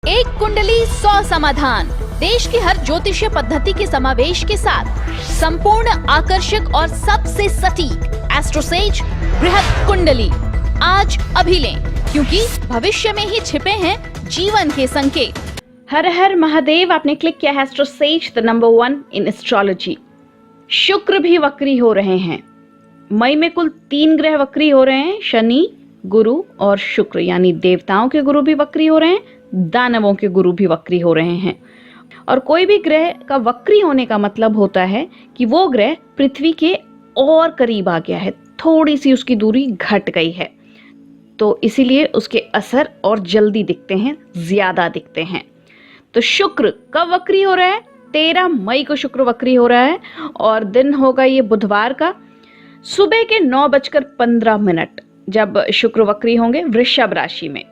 एक कुंडली 100 समाधान, देश की हर ज्योतिषीय पद्धति के समावेश के साथ संपूर्ण, आकर्षक और सबसे सटीक एस्ट्रोसेज बृहद कुंडली आज अभी लें, क्योंकि भविष्य में ही छिपे हैं जीवन के संकेत। हर हर महादेव। आपने क्लिक किया है AstroSage, the number 1 in astrology. शुक्र भी वक्री हो रहे हैं। मई में कुल 3 ग्रह वक्री हो रहे हैं, शनि, गुरु और शुक्र, यानी देवताओं के गुरु भी वक्री हो रहे हैं, दानवों के गुरु भी वक्री हो रहे हैं। और कोई भी ग्रह का वक्री होने का मतलब होता है कि वो ग्रह पृथ्वी के और करीब आ गया है, थोड़ी सी उसकी दूरी घट गई है, तो इसीलिए उसके असर और जल्दी दिखते हैं, ज्यादा दिखते हैं। तो शुक्र कब वक्री हो रहा है? 13 मई को शुक्र वक्री हो रहा है और दिन होगा ये बुधवार का, सुबह के 9:15 जब शुक्र वक्री होंगे वृषभ राशि में।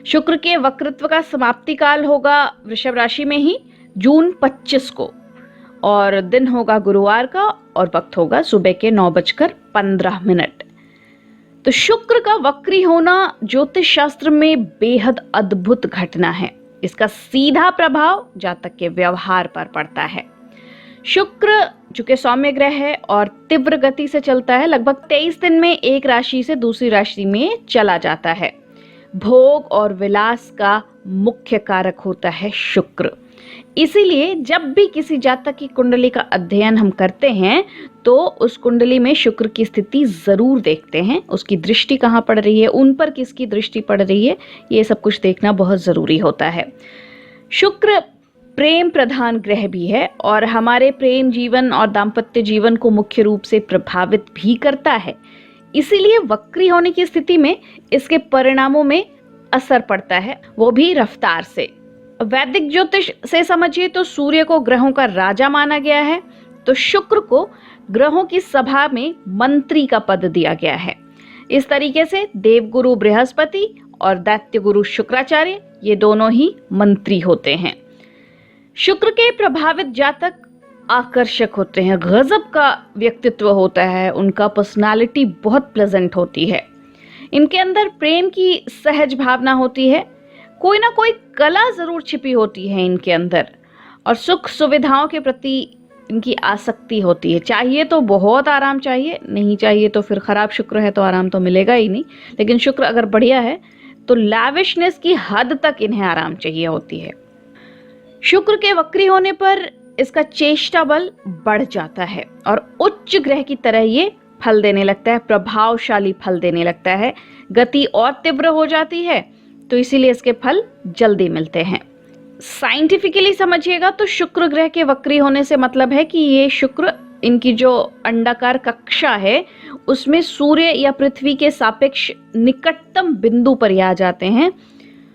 शुक्र के वक्रत्व का समाप्ति काल होगा वृषभ राशि में ही जून 25 को, और दिन होगा गुरुवार का और वक्त होगा सुबह के 9:15। तो शुक्र का वक्री होना ज्योतिष शास्त्र में बेहद अद्भुत घटना है। इसका सीधा प्रभाव जातक के व्यवहार पर पड़ता है। शुक्र चूंकि सौम्य ग्रह है और तीव्र गति से चलता है, लगभग 23 दिन में एक राशि से दूसरी राशि में चला जाता है। भोग और विलास का मुख्य कारक होता है शुक्र। इसीलिए जब भी किसी जातक की कुंडली का अध्ययन हम करते हैं तो उस कुंडली में शुक्र की स्थिति जरूर देखते हैं, उसकी दृष्टि कहाँ पड़ रही है, उन पर किसकी दृष्टि पड़ रही है, ये सब कुछ देखना बहुत जरूरी होता है। शुक्र प्रेम प्रधान ग्रह भी है और हमारे प्रेम जीवन और दाम्पत्य जीवन को मुख्य रूप से प्रभावित भी करता है। इसीलिए वक्री होने की स्थिति में इसके परिणामों में असर पड़ता है, वो भी रफ्तार से। वैदिक ज्योतिष से समझिए तो सूर्य को ग्रहों का राजा माना गया है, तो शुक्र को ग्रहों की सभा में मंत्री का पद दिया गया है। इस तरीके से देवगुरु बृहस्पति और दैत्य गुरु शुक्राचार्य, ये दोनों ही मंत्री होते हैं। शुक्र के प्रभावित जातक आकर्षक होते हैं, गजब का व्यक्तित्व होता है, उनका पर्सनालिटी बहुत प्लेजेंट होती है, इनके अंदर प्रेम की सहज भावना होती है, कोई ना कोई कला जरूर छिपी होती है इनके अंदर, और सुख सुविधाओं के प्रति इनकी आसक्ति होती है। चाहिए तो बहुत आराम चाहिए, नहीं चाहिए तो फिर खराब शुक्र है तो आराम तो मिलेगा ही नहीं, लेकिन शुक्र अगर बढ़िया है तो लैविशनेस की हद तक इन्हें आराम चाहिए होती है। शुक्र के वक्री होने पर इसका चेष्टा बल बढ़ जाता है और उच्च ग्रह की तरह ये फल देने लगता है, प्रभावशाली फल देने लगता है, गति और तीव्र हो जाती है, तो इसीलिए इसके फल जल्दी मिलते हैं। साइंटिफिकली समझिएगा तो शुक्र ग्रह के वक्री होने से मतलब है कि ये शुक्र, इनकी जो अंडाकार कक्षा है उसमें सूर्य या पृथ्वी के सापेक्ष निकटतम बिंदु पर आ जाते हैं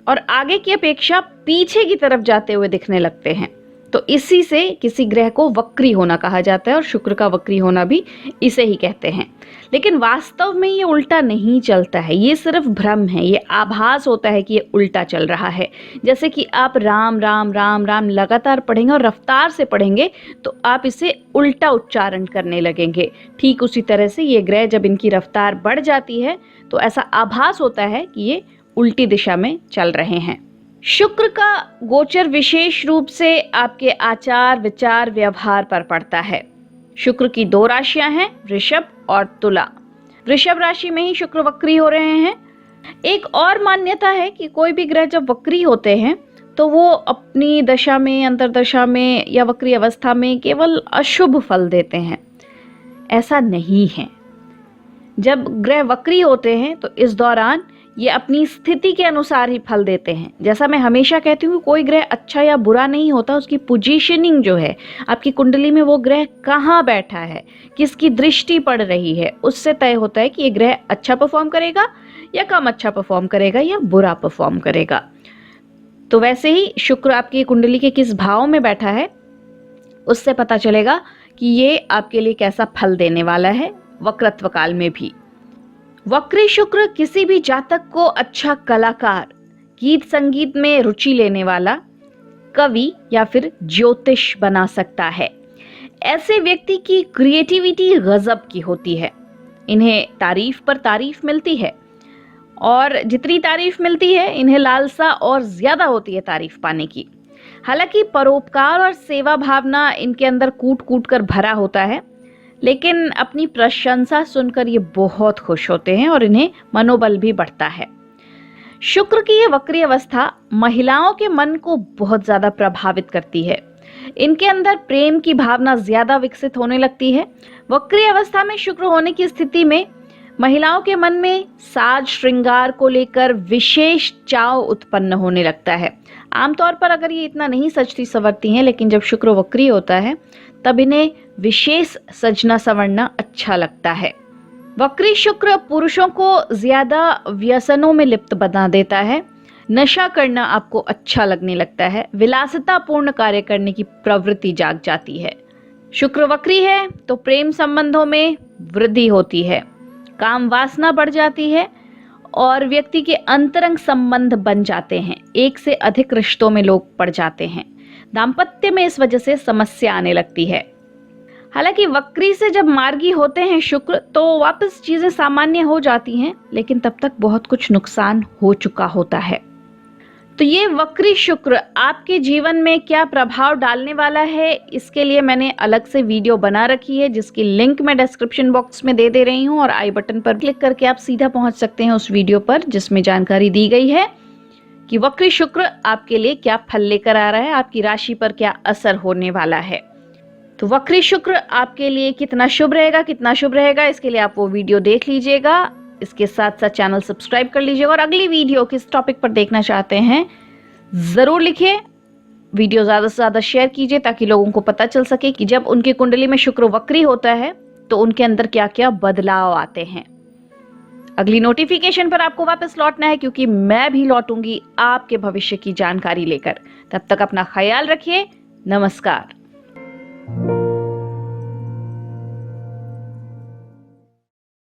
और आगे की अपेक्षा पीछे की तरफ जाते हुए दिखने लगते हैं, तो इसी से किसी ग्रह को वक्री होना कहा जाता है और शुक्र का वक्री होना भी इसे ही कहते हैं। लेकिन वास्तव में ये उल्टा नहीं चलता है, ये सिर्फ भ्रम है, ये आभास होता है कि ये उल्टा चल रहा है। जैसे कि आप राम राम राम राम लगातार पढ़ेंगे और रफ्तार से पढ़ेंगे तो आप इसे उल्टा उच्चारण करने लगेंगे। ठीक उसी तरह से ये ग्रह जब इनकी रफ्तार बढ़ जाती है तो ऐसा आभास होता है कि ये उल्टी दिशा में चल रहे हैं। शुक्र का गोचर विशेष रूप से आपके आचार विचार व्यवहार पर पड़ता है। शुक्र की 2 राशियां हैं, वृषभ और तुला। वृषभ राशि में ही शुक्र वक्री हो रहे हैं। एक और मान्यता है कि कोई भी ग्रह जब वक्री होते हैं तो वो अपनी दशा में, अंतर्दशा में या वक्री अवस्था में केवल अशुभ फल देते हैं। ऐसा नहीं है। जब ग्रह वक्री होते हैं तो इस दौरान ये अपनी स्थिति के अनुसार ही फल देते हैं। जैसा मैं हमेशा कहती हूँ, कोई ग्रह अच्छा या बुरा नहीं होता, उसकी पोजीशनिंग जो है आपकी कुंडली में, वो ग्रह कहाँ बैठा है, किसकी दृष्टि पड़ रही है, उससे तय होता है कि ये ग्रह अच्छा परफॉर्म करेगा या कम अच्छा परफॉर्म करेगा या बुरा परफॉर्म करेगा। तो वैसे ही शुक्र आपकी कुंडली के किस भाव में बैठा है उससे पता चलेगा कि ये आपके लिए कैसा फल देने वाला है वक्रत्व काल में भी। वक्री शुक्र किसी भी जातक को अच्छा कलाकार, गीत संगीत में रुचि लेने वाला, कवि या फिर ज्योतिष बना सकता है। ऐसे व्यक्ति की क्रिएटिविटी गजब की होती है, इन्हें तारीफ पर तारीफ मिलती है और जितनी तारीफ मिलती है इन्हें लालसा और ज्यादा होती है तारीफ पाने की। हालांकि परोपकार और सेवा भावना इनके अंदर कूट कूट कर भरा होता है, लेकिन अपनी प्रशंसा सुनकर ये बहुत खुश होते हैं और इन्हें मनोबल भी बढ़ता है। शुक्र की ये वक्री अवस्था महिलाओं के मन को बहुत ज्यादा प्रभावित करती है। इनके अंदर प्रेम की भावना ज्यादा विकसित होने लगती है। वक्री अवस्था में शुक्र होने की स्थिति में महिलाओं के मन में साज श्रृंगार को लेकर विशेष चाव उत्पन्न होने लगता है। आमतौर पर अगर ये इतना नहीं सजती संवरती हैं, लेकिन जब शुक्र वक्री होता है तब इन्हें विशेष सजना संवरना अच्छा लगता है। वक्री शुक्र पुरुषों को ज्यादा व्यसनों में लिप्त बना देता है। नशा करना आपको अच्छा लगने लगता है। विलासितापूर्ण कार्य करने की प्रवृत्ति जाग जाती है। शुक्र वक्री है तो प्रेम संबंधों में वृद्धि होती है, काम वासना बढ़ जाती है और व्यक्ति के अंतरंग संबंध बन जाते हैं। एक से अधिक रिश्तों में लोग पड़ जाते हैं। दाम्पत्य में इस वजह से समस्या आने लगती है। हालांकि वक्री से जब मार्गी होते हैं शुक्र तो वापस चीजें सामान्य हो जाती हैं, लेकिन तब तक बहुत कुछ नुकसान हो चुका होता है। तो ये वक्री शुक्र आपके जीवन में क्या प्रभाव डालने वाला है, इसके लिए मैंने अलग से वीडियो बना रखी है, जिसकी लिंक मैं डिस्क्रिप्शन बॉक्स में दे रही हूँ और आई बटन पर क्लिक करके आप सीधा पहुंच सकते हैं उस वीडियो पर, जिसमें जानकारी दी गई है कि वक्री शुक्र आपके लिए क्या फल लेकर आ रहा है, आपकी राशि पर क्या असर होने वाला है। तो वक्री शुक्र आपके लिए कितना शुभ रहेगा, इसके लिए आप वो वीडियो देख लीजिएगा। इसके साथ साथ चैनल सब्सक्राइब कर लीजिएगा और अगली वीडियो किस टॉपिक पर देखना चाहते हैं जरूर लिखिए। वीडियो ज्यादा से ज्यादा शेयर कीजिए ताकि लोगों को पता चल सके कि जब उनकी कुंडली में शुक्र वक्री होता है तो उनके अंदर क्या क्या बदलाव आते हैं। अगली नोटिफिकेशन पर आपको वापस लौटना है, क्योंकि मैं भी लौटूंगी आपके भविष्य की जानकारी लेकर। तब तक अपना ख्याल रखिए। नमस्कार।